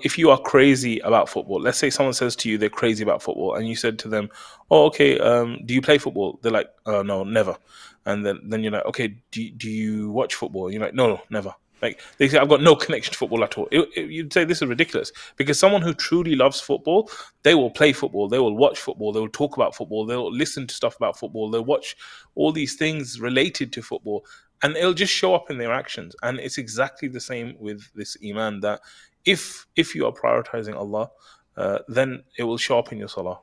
if you are crazy about football, let's say someone says to you they're crazy about football, and you said to them, "Oh, okay, do you play football?" They're like, "No, never." And then you're like, "Okay, do you watch football?" And you're like, "No, never." Like they say, "I've got no connection to football at all." You'd say this is ridiculous, because someone who truly loves football, they will play football, they will watch football, they will talk about football, they'll listen to stuff about football, they'll watch all these things related to football, and it'll just show up in their actions. And it's exactly the same with this iman, that if you are prioritizing Allah, then it will show up in your salah.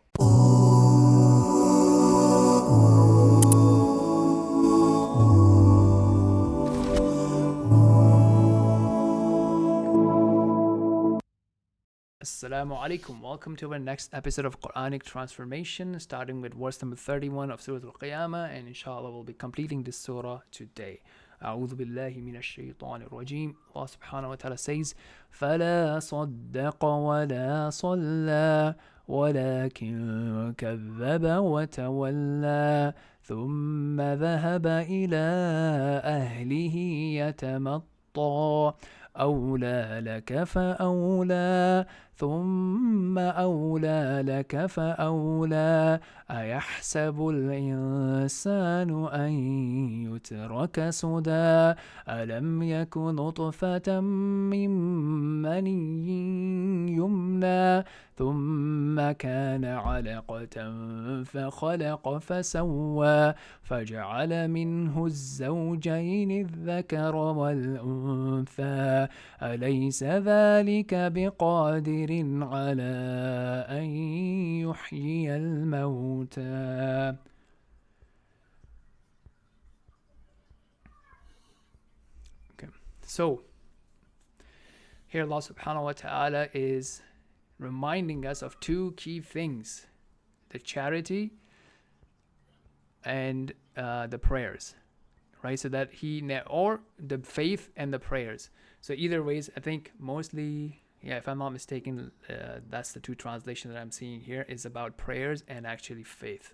Assalamu alaikum. Welcome to our next episode of Quranic Transformation, starting with verse number 31 of Surah Al-Qiyamah, and inshallah we'll be completing this surah today. أعوذ بالله من الشيطان الرجيم. Allah subhanahu wa ta'ala says, فَلَا صَدَّقَ وَلَا صَلَّى وَلَكِنْ كَذَّبَ وَتَوَلَّى ثُمَّ ذَهَبَ إِلَىٰ أَهْلِهِ يَتَمَطَّى أولى لك فأولى ثم أولى لك فأولى أيحسب الإنسان أن يترك سدى ألم يك نطفة من مني يمنى ثم كان علقة فخلق فسوى فجعل منه الزوجين الذكر والأنثى أليس ذلك بقادر على أن يحيي الموتى. Okay, so here Allah subhanahu wa ta'ala is reminding us of two key things: the charity and the prayers, right? So that or the faith and the prayers. So either ways, I think mostly, if I'm not mistaken, that's the two translations that I'm seeing here, is about prayers and actually faith.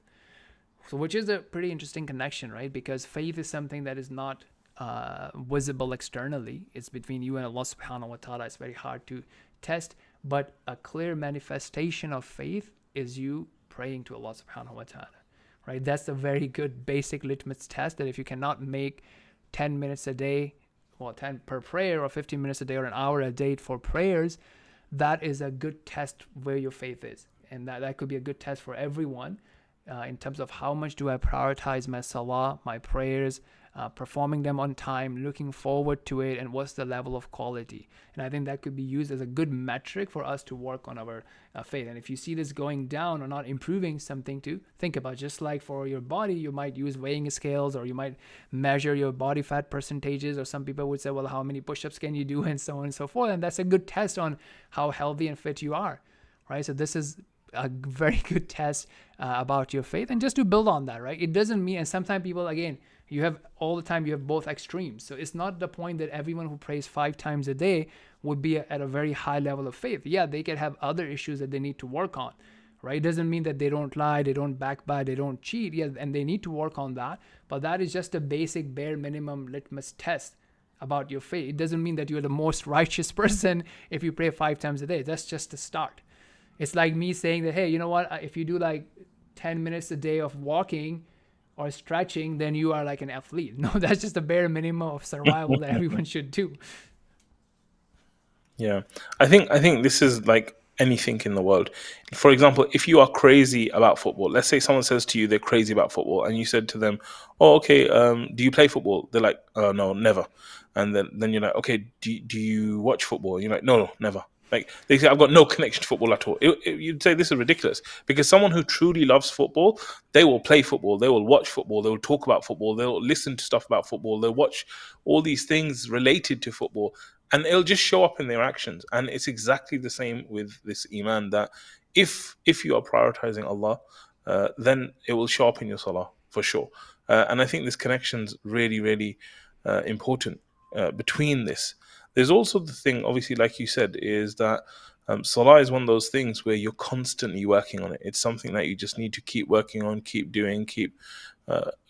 So which is a pretty interesting connection, right? Because faith is something that is not visible externally. It's between you and Allah subhanahu wa ta'ala. It's very hard to test, but a clear manifestation of faith is you praying to Allah subhanahu wa ta'ala, right? That's a very good basic litmus test, that if you cannot make 10 minutes a day, 10 per prayer, or 15 minutes a day, or an hour a day for prayers, that is a good test where your faith is. And that could be a good test for everyone in terms of how much do I prioritize my salah, my prayers, performing them on time, looking forward to it, and what's the level of quality. And I think that could be used as a good metric for us to work on our faith. And if you see this going down or not improving, something to think about. Just like for your body, you might use weighing scales, or you might measure your body fat percentages, or some people would say, well, how many push-ups can you do, and so on and so forth. And that's a good test on how healthy and fit you are, right? So this is a very good test about your faith. And just to build on that, right? It doesn't mean, and sometimes people, again, you have both extremes. So it's not the point that everyone who prays 5 times a day would be at a very high level of faith. Yeah, they can have other issues that they need to work on, right? It doesn't mean that they don't lie, they don't backbite, they don't cheat. Yeah, and they need to work on that. But that is just a basic bare minimum litmus test about your faith. It doesn't mean that you're the most righteous person if you pray 5 times a day. That's just a start. It's like me saying that, hey, you know what? If you do like 10 minutes a day of walking or stretching, then you are like an athlete. No, that's just a bare minimum of survival that everyone should do. Yeah, I think this is like anything in the world. For example, if you are crazy about football, let's say someone says to you they're crazy about football, and you said to them, "Oh, okay, do you play football?" They're like, "No, never." And then you're like, "Okay, do you watch football?" And you're like, "No, never." Like they say, "I've got no connection to football at all." You'd say this is ridiculous, because someone who truly loves football, they will play football, they will watch football, they will talk about football, they'll listen to stuff about football, they'll watch all these things related to football, and it'll just show up in their actions. And it's exactly the same with this iman, that if you are prioritizing Allah, then it will show up in your salah for sure. And I think this connection's really, really important between this. There's also the thing, obviously, like you said, is that salah is one of those things where you're constantly working on it. It's something that you just need to keep working on, keep doing, keep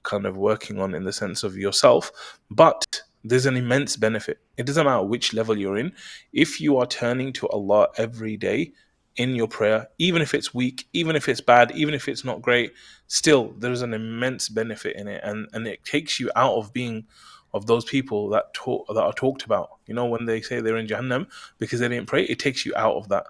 kind of working on, in the sense of yourself. But there's an immense benefit. It doesn't matter which level you're in. If you are turning to Allah every day in your prayer, even if it's weak, even if it's bad, even if it's not great, still there's an immense benefit in it, and it takes you out of being of those people that are talked about. You know, when they say they're in Jahannam because they didn't pray, it takes you out of that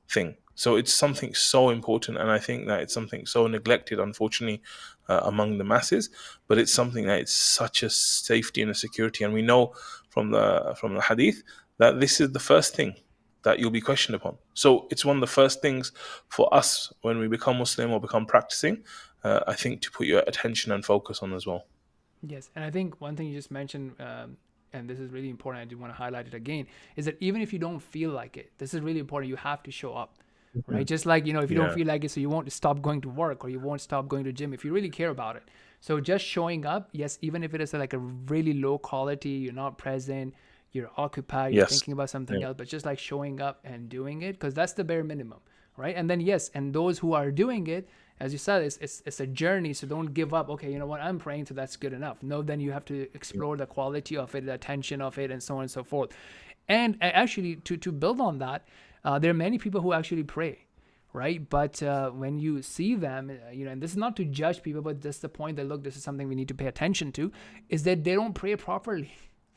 thing. So it's something so important, and I think that it's something so neglected, unfortunately, among the masses. But it's something that it's such a safety and a security, and we know from the hadith that this is the first thing that you'll be questioned upon. So it's one of the first things for us when we become Muslim or become practicing. I think to put your attention and focus on as well. Yes, and I think one thing you just mentioned, and this is really important, I do want to highlight it again, is that even if you don't feel like it, this is really important, you have to show up, right? Mhm. Just like, if you don't Yeah. feel like it, so you won't stop going to work or you won't stop going to gym if you really care about it. So just showing up, yes, even if it is like a really low quality, you're not present, you're occupied, you're Yes. thinking about something Yeah. else, but just like showing up and doing it, because that's the bare minimum, right? And then, yes, and those who are doing it, as you said, it's a journey, so don't give up. Okay, you know what, I'm praying, so that's good enough. No, then you have to explore the quality of it, the attention of it, and so on and so forth. And actually, to build on that, there are many people who actually pray, right? But when you see them, and this is not to judge people, but that's the point that, look, this is something we need to pay attention to, is that they don't pray properly.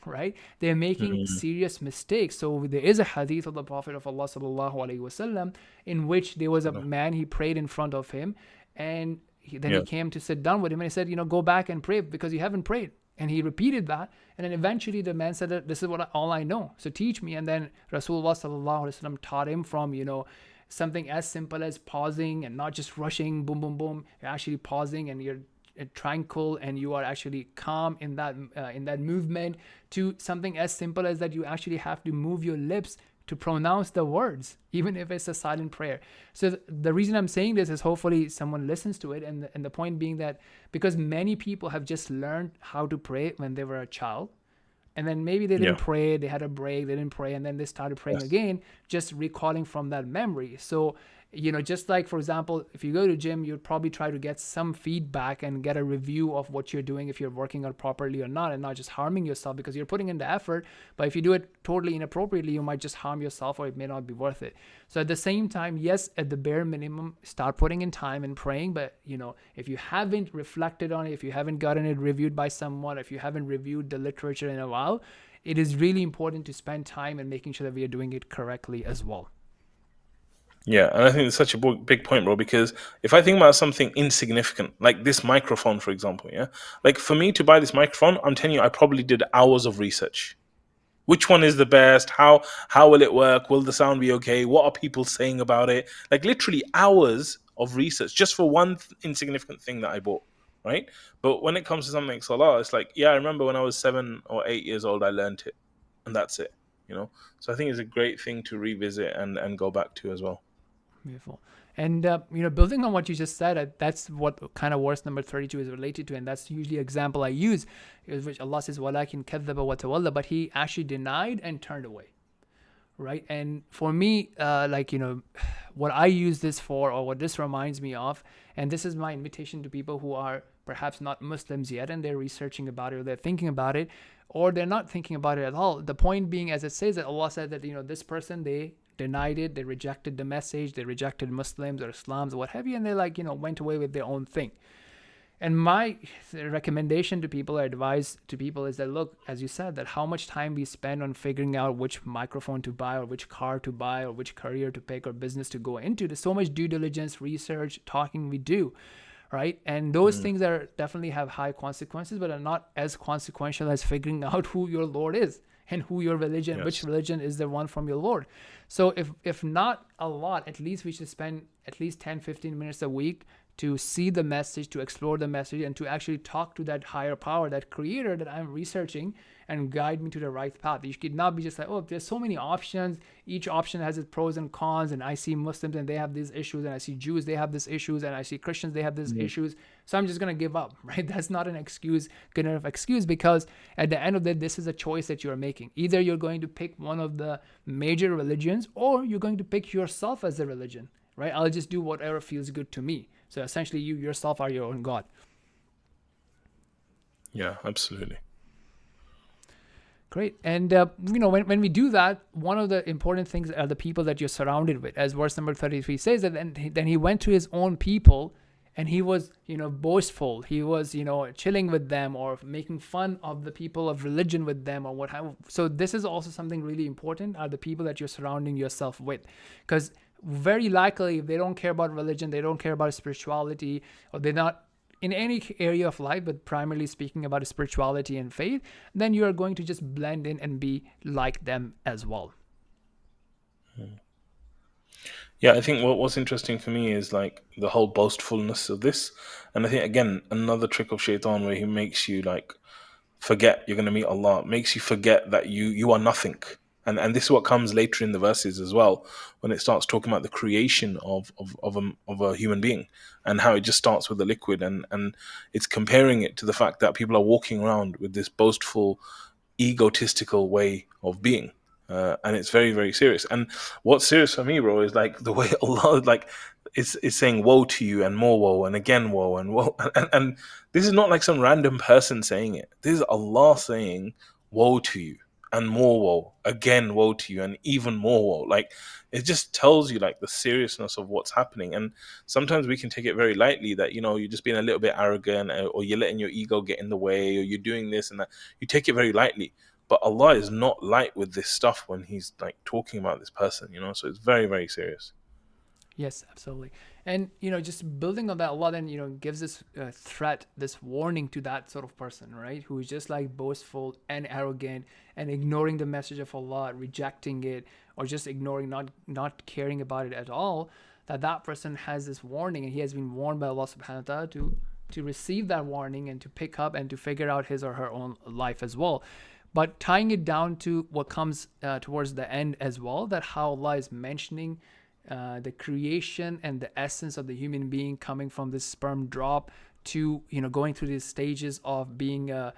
Right, they're making Mhm. serious mistakes. So there is a hadith of the Prophet of Allah sallallahu alaihi wasallam in which there was a No. man, he prayed in front of him, and then he Yeah. came to sit down with him, and he said, go back and pray because you haven't prayed. And he repeated that, and then eventually the man said that this is all I know, so teach me. And then Rasulullah sallallahu alaihi wasallam taught him from something as simple as pausing and not just rushing, boom boom boom. You're actually pausing and you're tranquil and you are actually calm in that movement, to something as simple as that you actually have to move your lips to pronounce the words, even if it's a silent prayer. So the reason I'm saying this is hopefully someone listens to it, and the point being that because many people have just learned how to pray when they were a child, and then maybe they didn't Yeah. pray, they had a break, they didn't pray, and then they started praying Yes. again, just recalling from that memory. So just like, for example, if you go to gym, you'd probably try to get some feedback and get a review of what you're doing, if you're working out properly or not, and not just harming yourself because you're putting in the effort. But if you do it totally inappropriately, you might just harm yourself, or it may not be worth it. So at the same time, yes, at the bare minimum, start putting in time and praying. But if you haven't reflected on it, if you haven't gotten it reviewed by someone, if you haven't reviewed the literature in a while, it is really important to spend time in making sure that we are doing it correctly as well. Yeah, and I think it's such a big point, bro. Because if I think about something insignificant, like this microphone, for example, yeah, like for me to buy this microphone, I'm telling you, I probably did hours of research. Which one is the best? How will it work? Will the sound be okay? What are people saying about it? Like literally hours of research just for one insignificant thing that I bought, right? But when it comes to something like Salah, it's like, yeah, I remember when I was 7 or 8 years old, I learned it, and that's it, you know. So I think it's a great thing to revisit and go back to as well. Beautiful. And building on what you just said, that's what kind of verse number 32 is related to, and that's usually example I use, is which Allah says, "Walakin kadhaba wa tawalla," but he actually denied and turned away, right? And for me, what I use this for, or what this reminds me of, and this is my invitation to people who are perhaps not Muslims yet, and they're researching about it, or they're thinking about it, or they're not thinking about it at all. The point being, as it says, that Allah said that this person, they denied it, they rejected the message, they rejected Muslims or Islams or what have you, and they went away with their own thing. And my recommendation to people, or advice to people, is that, look, as you said, that how much time we spend on figuring out which microphone to buy, or which car to buy, or which career to pick, or business to go into, there's so much due diligence, research, talking we do, right? And those Mm, things are definitely have high consequences, but are not as consequential as figuring out who your Lord is and who your religion, which yes. religion is the one from your Lord. So if not a lot, at least we should spend at least 10-15 minutes a week to see the message, to explore the message, and to actually talk to that higher power, that creator that I'm researching, and guide me to the right path. You should not be just like, oh, there's so many options. Each option has its pros and cons, and I see Muslims and they have these issues, and I see Jews, they have these issues, and I see Christians, they have these Mm, issues. So I'm just going to give up, right? That's not an excuse, good enough excuse, because at the end of the day, this is a choice that you're making. Either you're going to pick one of the major religions, or you're going to pick yourself as a religion, right? I'll just do whatever feels good to me. So essentially, you yourself are your own God. yeah, absolutely. Great. And, when we do that, one of the important things are the people that you're surrounded with. As verse number 33 says, that then he went to his own people and he was, boastful. He was, chilling with them or making fun of the people of religion with them or what have. So this is also something really important, are the people that you're surrounding yourself with. Because very likely, if they don't care about religion, they don't care about spirituality, or they're not in any area of life, but primarily speaking about spirituality and faith, then you are going to just blend in and be like them as well. Yeah, I think what's interesting for me is like the whole boastfulness of this, and I think again another trick of Shaitan where he makes you like forget you're going to meet Allah, makes you forget that you are nothing. And this is what comes later in the verses as well, when it starts talking about the creation of a human being and how it just starts with the liquid, and it's comparing it to the fact that people are walking around with this boastful, egotistical way of being. And it's very, very serious. And what's serious for me, bro, is like the way Allah like is saying woe to you and more woe and again woe and woe. And this is not like some random person saying it. This is Allah saying woe to you and more woe, again woe to you and even more woe. Like it just tells you like the seriousness of what's happening. And sometimes we can take it very lightly that, you're just being a little bit arrogant, or you're letting your ego get in the way, or you're doing this and that. You take it very lightly. But Allah is not light with this stuff when He's like talking about this person, So it's very, very serious. Yes, absolutely. And, just building on that, Allah then, gives this threat, this warning to that sort of person, right? Who is just like boastful and arrogant and ignoring the message of Allah, rejecting it, or just ignoring, not caring about it at all. That person has this warning, and he has been warned by Allah subhanahu wa ta'ala to receive that warning and to pick up and to figure out his or her own life as well. But tying it down to what comes towards the end as well, that how Allah is mentioning the creation and the essence of the human being coming from this sperm drop to, going through these stages of being a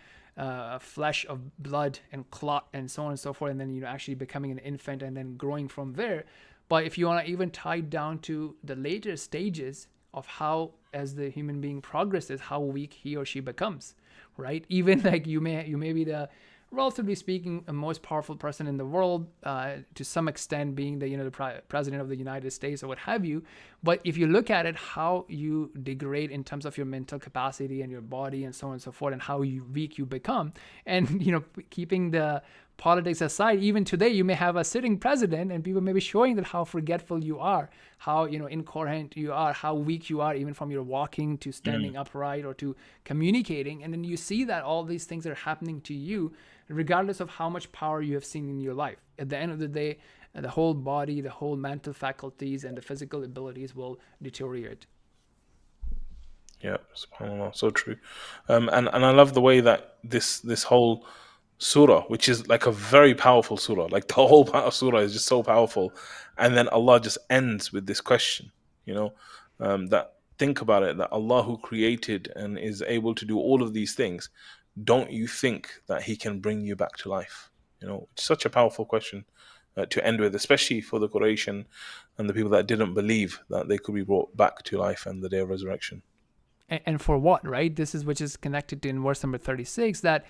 flesh of blood and clot and so on and so forth, and then, actually becoming an infant and then growing from there. But if you want to even tie it down to the later stages of how, as the human being progresses, how weak he or she becomes, right? Even like you may be the, relatively speaking, the most powerful person in the world, to some extent being the president of the United States or what have you. But if you look at it, how you degrade in terms of your mental capacity and your body and so on and so forth, and how weak you become, and keeping the politics aside, even today you may have a sitting president and people may be showing that how forgetful you are, how incoherent you are, how weak you are, even from your walking to standing upright or to communicating. And then you see that all these things are happening to you regardless of how much power you have seen in your life. At the end of the day, the whole body, the whole mental faculties and the physical abilities will deteriorate. Yeah, subhanAllah, so true. And I love the way that this whole surah, which is like a very powerful surah, like the whole surah is just so powerful, and then Allah just ends with this question, that think about it, that Allah who created and is able to do all of these things, don't you think that He can bring you back to life? It's such a powerful question to end with, especially for the Quraysh and the people that didn't believe that they could be brought back to life and the day of resurrection. And for what, right? This is which is connected to in verse number 36, that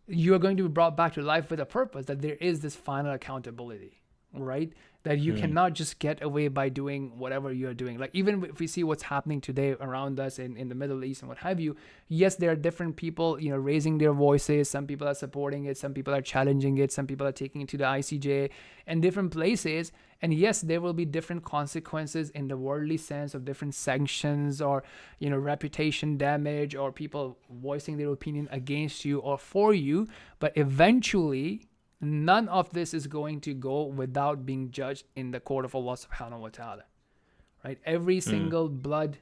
you are going to be brought back to life with a purpose, that there is this final accountability, right? That you cannot just get away by doing whatever you're doing. Like even if we see what's happening today around us in the Middle East and what have you, yes, there are different people, raising their voices. Some people are supporting it. Some people are challenging it. Some people are taking it to the ICJ and different places. And yes, there will be different consequences in the worldly sense of different sanctions or, reputation damage or people voicing their opinion against you or for you. But eventually, none of this is going to go without being judged in the court of Allah subhanahu wa ta'ala. Right? Every single bloodshed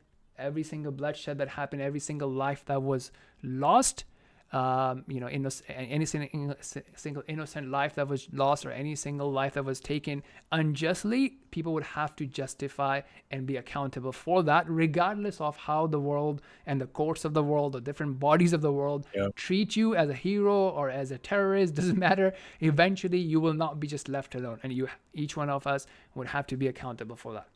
that happened, every single life that was lost, any single innocent life that was lost or any single life that was taken unjustly, people would have to justify and be accountable for that, regardless of how the world and the courts of the world, the different bodies of the world treat you as a hero or as a terrorist. Doesn't matter. Eventually, you will not be just left alone, and each one of us would have to be accountable for that.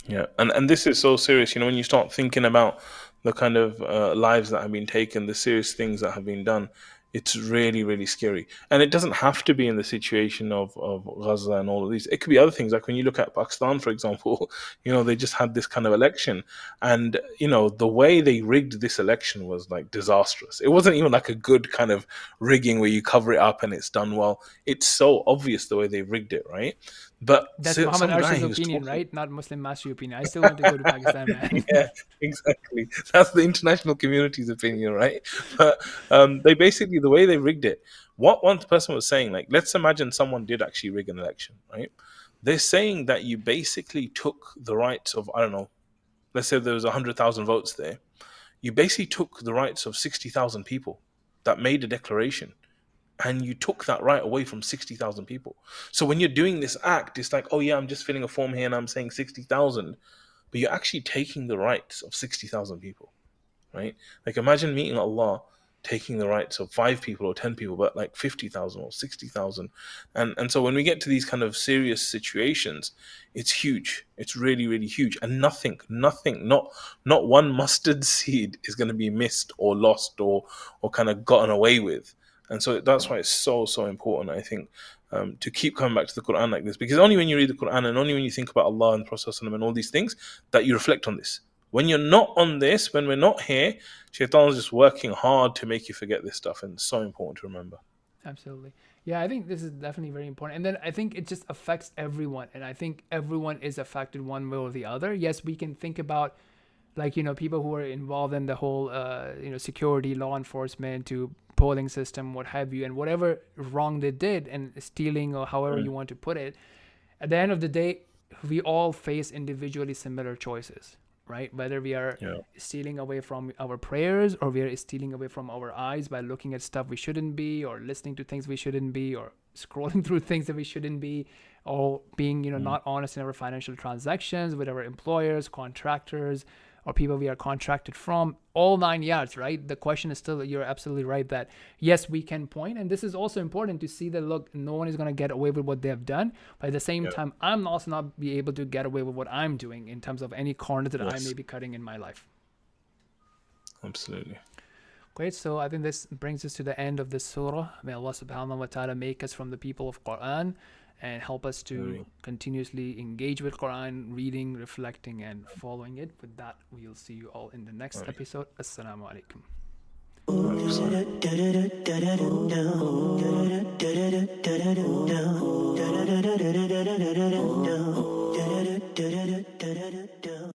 Yeah, and this is so serious. When you start thinking about the kind of lives that have been taken, the serious things that have been done, It's really, really scary. And it doesn't have to be in the situation of Gaza and all of these. It could be other things. Like when you look at Pakistan, for example, they just had this kind of election. And, the way they rigged this election was like disastrous. It wasn't even like a good kind of rigging where you cover it up and it's done well. It's so obvious the way they rigged it, right? But That's Mohammad some guy Arshad's who's opinion, talking. right? Not Muslim mastery opinion. I still want to go to Pakistan, man. Yeah, exactly. That's the international community's opinion, right? But they basically, the way they rigged it, what one person was saying, like, let's imagine someone did actually rig an election, right? They're saying that you basically took the rights of, I don't know, let's say there was 100,000 votes there. You basically took the rights of 60,000 people that made a declaration, and you took that right away from 60,000 people. So when you're doing this act, it's like, oh yeah, I'm just filling a form here and I'm saying 60,000, but you're actually taking the rights of 60,000 people, right? Like imagine meeting Allah, taking the rights of 5 people or 10 people, but like 50,000 or 60,000. And so when we get to these kind of serious situations, it's huge. It's really, really huge. And nothing, not one mustard seed is going to be missed or lost or kind of gotten away with. And so that's why it's so, so important, I think, to keep coming back to the Quran like this, because only when you read the Quran and only when you think about Allah and the Prophet and all these things that you reflect on this. When you're not on this, when we're not here, Shaitan is just working hard to make you forget this stuff, and it's so important to remember. Absolutely. Yeah, I think this is definitely very important. And then I think it just affects everyone. And I think everyone is affected one way or the other. Yes, we can think about like, people who are involved in the whole, security, law enforcement to polling system, what have you, and whatever wrong they did and stealing or however you want to put it. At the end of the day, we all face individually similar choices, right? Whether we are Yeah. stealing away from our prayers or we are stealing away from our eyes by looking at stuff we shouldn't be, or listening to things we shouldn't be, or scrolling through things that we shouldn't be, or being, not honest in our financial transactions with our employers, contractors, or people we are contracted from, all 9 yards, right? The question is still, you're absolutely right that yes, we can point, and this is also important to see that, look, no one is going to get away with what they have done, but at the same Yeah. time, I'm also not be able to get away with what I'm doing in terms of any corners that I Yes. may be cutting in my life. Absolutely. Great. So I think this brings us to the end of this surah. May Allah subhanahu wa ta'ala make us from the people of Quran and help us to Ameen. continuously engage with Quran, reading, reflecting, and following it. With that, we'll see you all in the next Ameen. episode. Assalamu alaikum. Ameen.